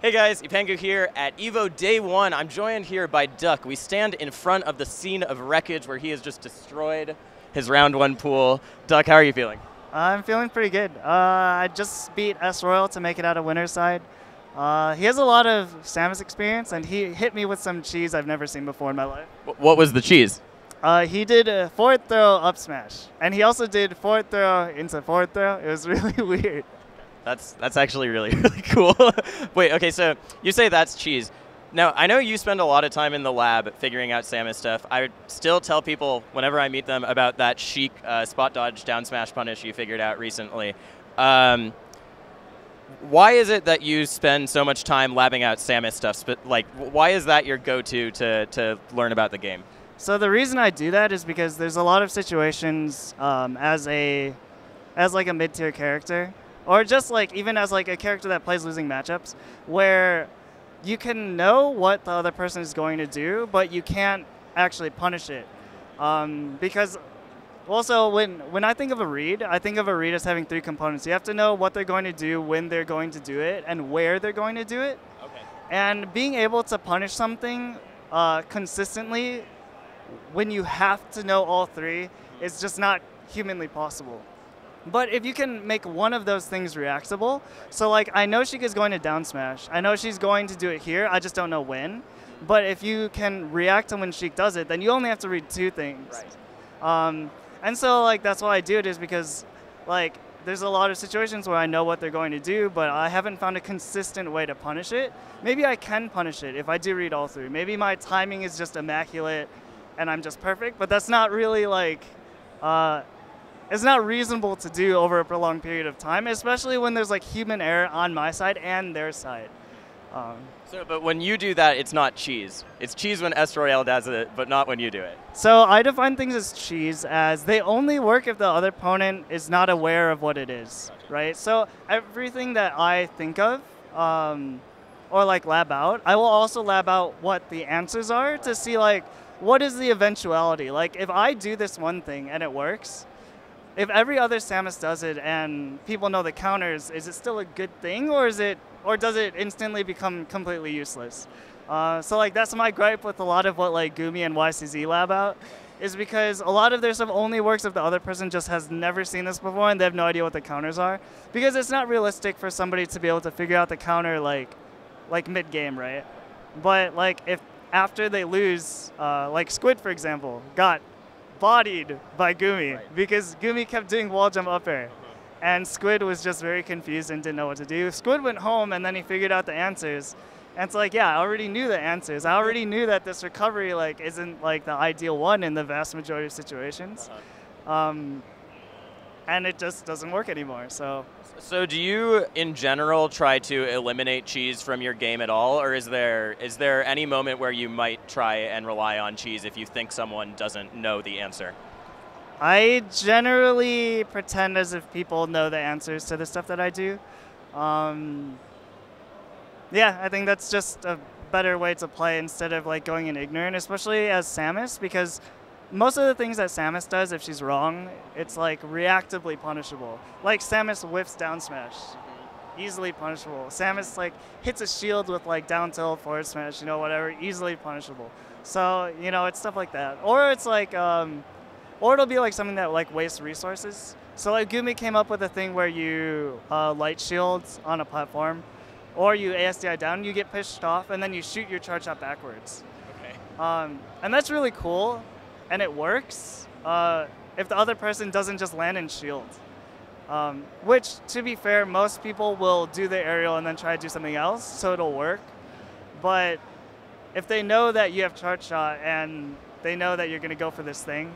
Hey guys, Epengu here at EVO Day 1. I'm joined here by Duck. We stand in front of the scene of wreckage where he has just destroyed his round 1 pool. Duck, how are you feeling? I'm feeling pretty good. I just beat S Royal to make it out of winner's side. He has a lot of Samus experience, and he hit me with some cheese I've never seen before in my life. What was the cheese? He did a forward throw up smash, and he also did forward throw into forward throw. It was really weird. That's actually really cool. Wait, okay, so you say that's cheese. Now, I know you spend a lot of time in the lab figuring out Samus stuff. I still tell people whenever I meet them about that chic spot dodge down smash punish you figured out recently. Why is it that you spend so much time labbing out Samus stuff? Like, why is that your go-to to learn about the game? So the reason I do that is because there's a lot of situations as like a mid-tier character, or just like even as like a character that plays losing matchups, where you can know what the other person is going to do, but you can't actually punish it. Because also when I think of a read as having 3 components. You have to know what they're going to do, when they're going to do it, and where they're going to do it. Okay. And being able to punish something consistently when you have to know all 3 is just not humanly possible. But if you can make one of those things reactable, so like I know Sheikah's going to down smash. I know she's going to do it here. I just don't know when. But if you can react to when Sheik does it, then you only have to read 2 things. Right. And so like that's why I do it, is because like there's a lot of situations where I know what they're going to do, but I haven't found a consistent way to punish it. Maybe I can punish it if I do read all 3. Maybe my timing is just immaculate and I'm just perfect, but that's not really like it's not reasonable to do over a prolonged period of time, especially when there's like human error on my side and their side. But when you do that, it's not cheese. It's cheese when S Royale does it, but not when you do it. So I define things as cheese as they only work if the other opponent is not aware of what it is, right? So everything that I think of or like lab out, I will also lab out what the answers are to see like what is the eventuality. Like if I do this one thing and it works, if every other Samus does it and people know the counters, is it still a good thing, or does it instantly become completely useless? So like that's my gripe with a lot of what like Gumi and YCZ lab out, is because a lot of their stuff only works if the other person just has never seen this before and they have no idea what the counters are, because it's not realistic for somebody to be able to figure out the counter like mid game, right? But like if after they lose, like Squid for example, got bodied by Gumi because Gumi kept doing wall jump up air. And Squid was just very confused and didn't know what to do. Squid went home and then he figured out the answers. And it's like, yeah, I already knew the answers. I already knew that this recovery like isn't like the ideal one in the vast majority of situations. And it just doesn't work anymore. So do you, in general, try to eliminate cheese from your game at all, or is there any moment where you might try and rely on cheese if you think someone doesn't know the answer? I generally pretend as if people know the answers to the stuff that I do. Yeah, I think that's just a better way to play instead of like going in ignorant, especially as Samus, because most of the things that Samus does, if she's wrong, it's like reactively punishable. Like Samus whiffs down smash, easily punishable. Samus like hits a shield with like down tilt forward smash, you know, whatever, easily punishable. So, you know, it's stuff like that. Or it's like, or it'll be like something that like wastes resources. So like Gumi came up with a thing where you light shields on a platform, or you ASDI down, you get pushed off, and then you shoot your charge shot backwards. Okay. And that's really cool. And it works if the other person doesn't just land in shield. Which, to be fair, most people will do the aerial and then try to do something else, so it'll work. But if they know that you have charge shot and they know that you're going to go for this thing,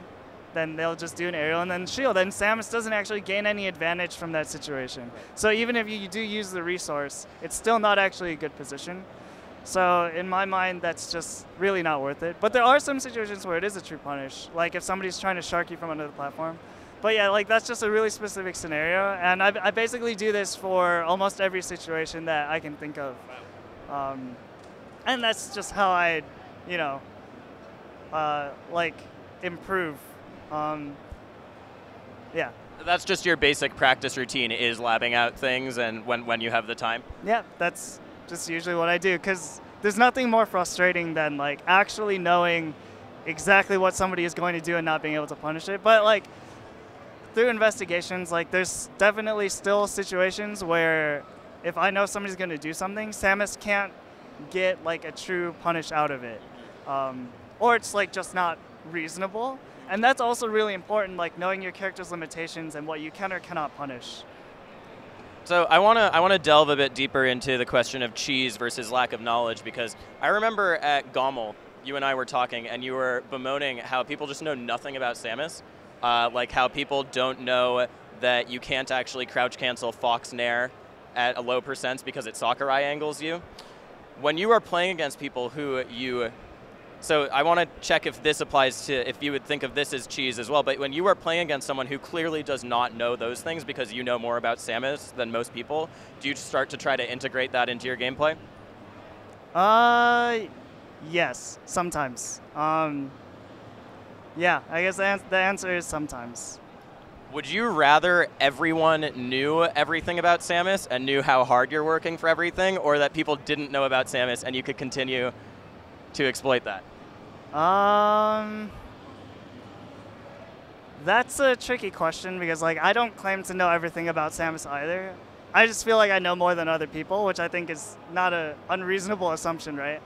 then they'll just do an aerial and then shield. And Samus doesn't actually gain any advantage from that situation. So even if you do use the resource, it's still not actually a good position. So in my mind, that's just really not worth it. But there are some situations where it is a true punish, like if somebody's trying to shark you from under the platform. But yeah, like that's just a really specific scenario, and I basically do this for almost every situation that I can think of. And that's just how I, you know, like improve. Yeah. That's just your basic practice routine, is labbing out things and when you have the time? Yeah, that's just usually what I do, because there's nothing more frustrating than like actually knowing exactly what somebody is going to do and not being able to punish it. But like through investigations, like there's definitely still situations where if I know somebody's going to do something, Samus can't get like a true punish out of it, or it's like just not reasonable. And that's also really important, like knowing your character's limitations and what you can or cannot punish. So I wanna delve a bit deeper into the question of cheese versus lack of knowledge, because I remember at Gommel, you and I were talking, and you were bemoaning how people just know nothing about Samus, like how people don't know that you can't actually crouch cancel Fox Nair at a low percent because it Sakurai angles you. When you are playing against people who you, so I want to check if this applies to, if you would think of this as cheese as well, but when you are playing against someone who clearly does not know those things because you know more about Samus than most people, do you start to try to integrate that into your gameplay? Yes, sometimes. Yeah, I guess the answer is sometimes. Would you rather everyone knew everything about Samus and knew how hard you're working for everything, or that people didn't know about Samus and you could continue to exploit that? That's a tricky question, because like I don't claim to know everything about Samus either. I just feel like I know more than other people, which I think is not an unreasonable assumption, right?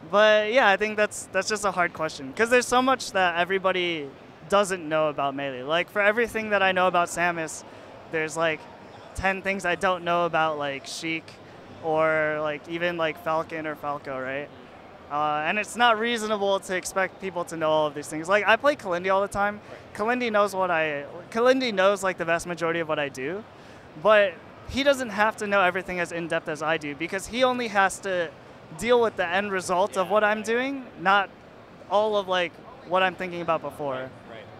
But yeah, I think that's just a hard question, because there's so much that everybody doesn't know about Melee. Like for everything that I know about Samus, there's like 10 things I don't know about like Sheik, or like even like Falcon or Falco, right? And it's not reasonable to expect people to know all of these things. Like I play Kalindi all the time. Kalindi knows like the vast majority of what I do, but he doesn't have to know everything as in-depth as I do, because he only has to deal with the end result of what I'm doing, not all of like what I'm thinking about before.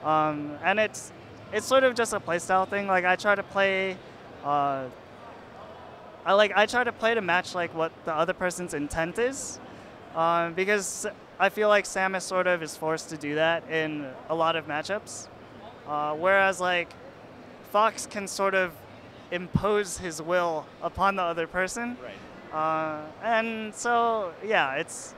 And it's sort of just a playstyle thing. Like I try to play, I try to play to match like what the other person's intent is, because I feel like Samus sort of is forced to do that in a lot of matchups, whereas like Fox can sort of impose his will upon the other person. And so yeah, it's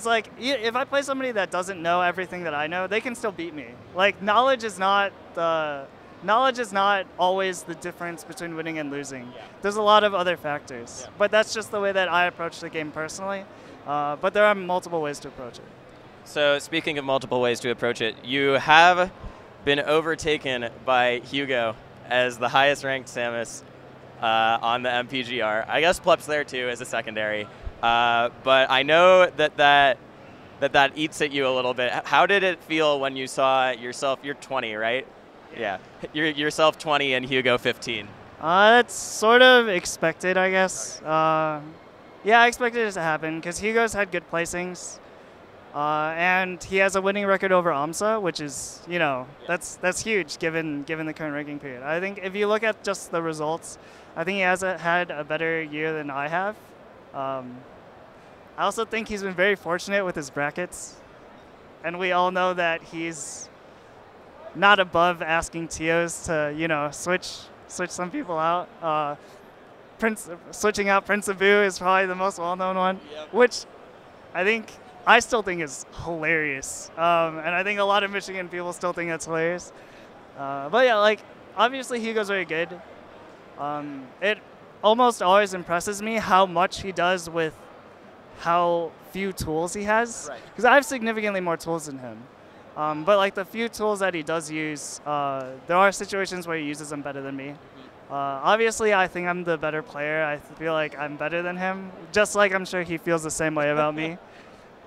like if I play somebody that doesn't know everything that I know, they can still beat me. Like knowledge is not always the difference between winning and losing. There's a lot of other factors, but that's just the way that I approach the game personally. But there are multiple ways to approach it. So speaking of multiple ways to approach it, you have been overtaken by Hugo as the highest ranked Samus on the MPGR. I guess Plep's there too as a secondary. But I know that eats at you a little bit. How did it feel when you saw yourself? You're 20, right? Yeah. You're yourself 20 and Hugo 15. That's sort of expected, I guess. Yeah, I expected it to happen because Hugo's had good placings, and he has a winning record over AMSA, which is, you know, that's huge given the current ranking period. I think if you look at just the results, I think he has had a better year than I have. I also think he's been very fortunate with his brackets, and we all know that he's not above asking TOs to, you know, switch some people out. Switching out Prince Abu is probably the most well-known one, which I still think is hilarious, and I think a lot of Michigan people still think that's hilarious. But yeah, like obviously Hugo's very good. It almost always impresses me how much he does with how few tools he has, because I have significantly more tools than him. But like the few tools that he does use, there are situations where he uses them better than me. Obviously, I think I'm the better player. I feel like I'm better than him, just like I'm sure he feels the same way about me.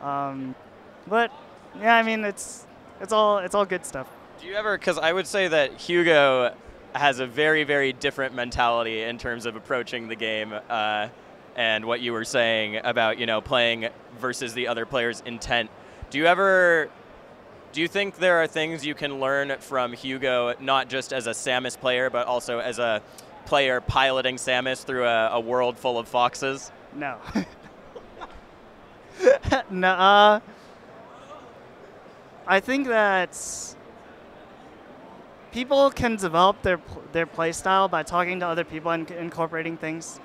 But yeah, I mean, it's all good stuff. Do you ever? Because I would say that Hugo has a very, very different mentality in terms of approaching the game, and what you were saying about, you know, playing versus the other player's intent. Do you think there are things you can learn from Hugo, not just as a Samus player, but also as a player piloting Samus through a world full of foxes? No. No. I think that people can develop their play style by talking to other people and incorporating things.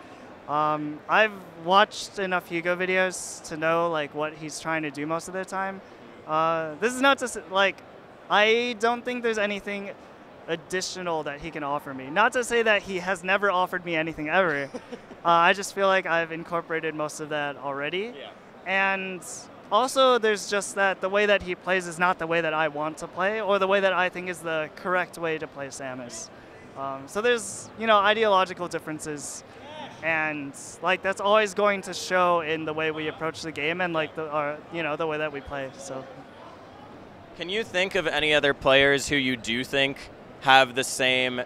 I've watched enough Hugo videos to know like what he's trying to do most of the time. This is not just like, I don't think there's anything additional that he can offer me. Not to say that he has never offered me anything ever. I just feel like I've incorporated most of that already. Yeah. And also there's just that the way that he plays is not the way that I want to play or the way that I think is the correct way to play Samus. So there's, you know, ideological differences, and like that's always going to show in the way we approach the game and like the way that we play. So can you think of any other players who you do think have the same,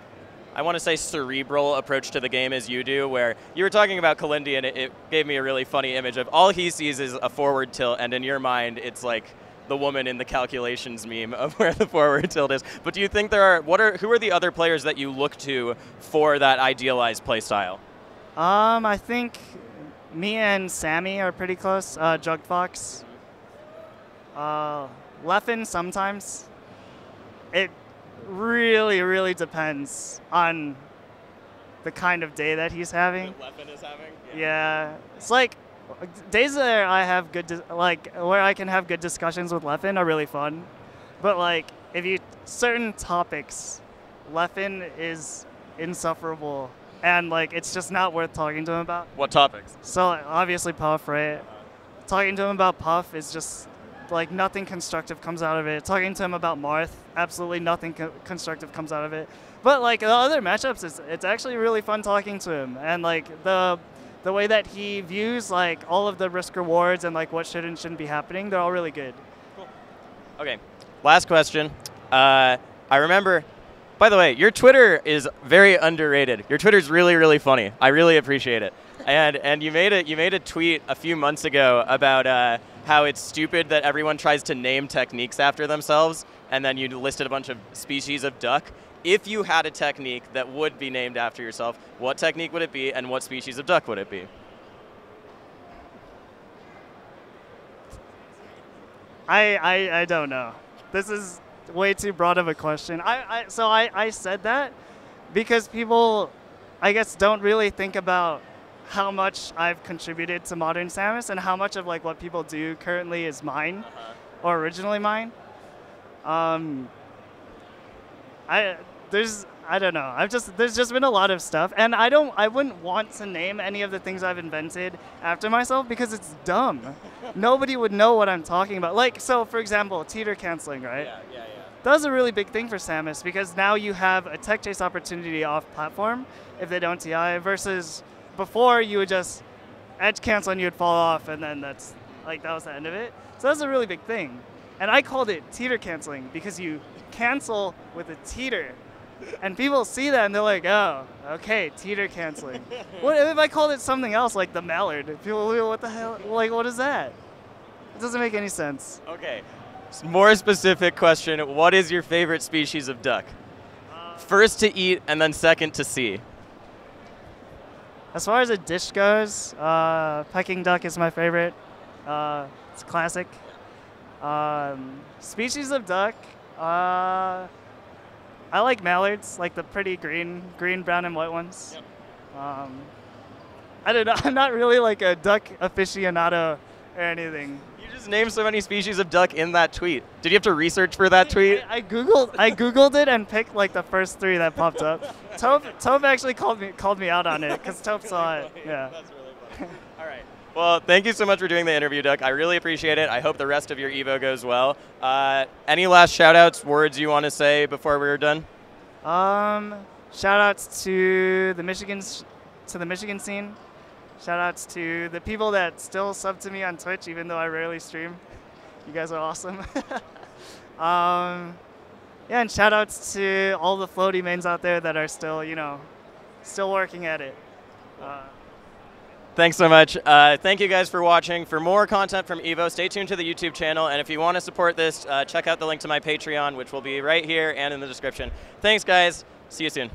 I want to say, cerebral approach to the game as you do, where you were talking about Kalindi and it gave me a really funny image of all he sees is a forward tilt, and in your mind it's like the woman in the calculations meme of where the forward tilt is. But do you think there are, who are the other players that you look to for that idealized play style? I think me and Sammy are pretty close. Jugfox. Leffen sometimes. It really, really depends on the kind of day that he's having. That Leffen is having? Yeah. It's like days where I have where I can have good discussions with Leffen are really fun. But like if you certain topics, Leffen is insufferable. And like it's just not worth talking to him about. What topics? So obviously Puff, right? Talking to him about Puff is just like nothing constructive comes out of it. Talking to him about Marth, absolutely nothing constructive comes out of it. But like the other matchups, it's actually really fun talking to him, and like the way that he views like all of the risk rewards and like what should and shouldn't be happening, they're all really good. Cool. Okay, last question. I remember. By the way, your Twitter is very underrated. Your Twitter's really, really funny. I really appreciate it. And you made a tweet a few months ago about how it's stupid that everyone tries to name techniques after themselves, and then you listed a bunch of species of duck. If you had a technique that would be named after yourself, what technique would it be, and what species of duck would it be? I don't know. This is way too broad of a question. So I said that because people, I guess, don't really think about how much I've contributed to modern Samus and how much of like what people do currently is mine or originally mine. I don't know. There's just been a lot of stuff, and I wouldn't want to name any of the things I've invented after myself because it's dumb. Nobody would know what I'm talking about. Like, so for example, teeter canceling, right? Yeah. That was a really big thing for Samus because now you have a tech chase opportunity off platform if they don't TI versus before you would just edge cancel and you would fall off, and then that was the end of it. So that's a really big thing. And I called it teeter canceling because you cancel with a teeter. And people see that and they're like, oh, okay, teeter canceling. What if I called it something else like the mallard? People will be, what the hell? Like, what is that? It doesn't make any sense. Okay. More specific question, what is your favorite species of duck? First to eat and then second to see. As far as a dish goes, Peking duck is my favorite. It's classic. Species of duck, I like mallards, like the pretty green, brown, and white ones. Yep. I don't know, I'm not really like a duck aficionado or anything. You just named so many species of duck in that tweet. Did you have to research for that tweet? I googled it and picked like the first 3 that popped up. Taupe actually called me out on it because Taupe saw it. Yeah. That's really funny. All right. Well, thank you so much for doing the interview, Duck. I really appreciate it. I hope the rest of your EVO goes well. Any last shout-outs, words you want to say before we're done? Shout-outs to the Michigan scene. Shout-outs to the people that still sub to me on Twitch, even though I rarely stream. You guys are awesome. Yeah, and shout-outs to all the floaty mains out there that are still, still working at it. Thanks so much. Thank you guys for watching. For more content from EVO, stay tuned to the YouTube channel. And if you want to support this, check out the link to my Patreon, which will be right here and in the description. Thanks, guys. See you soon.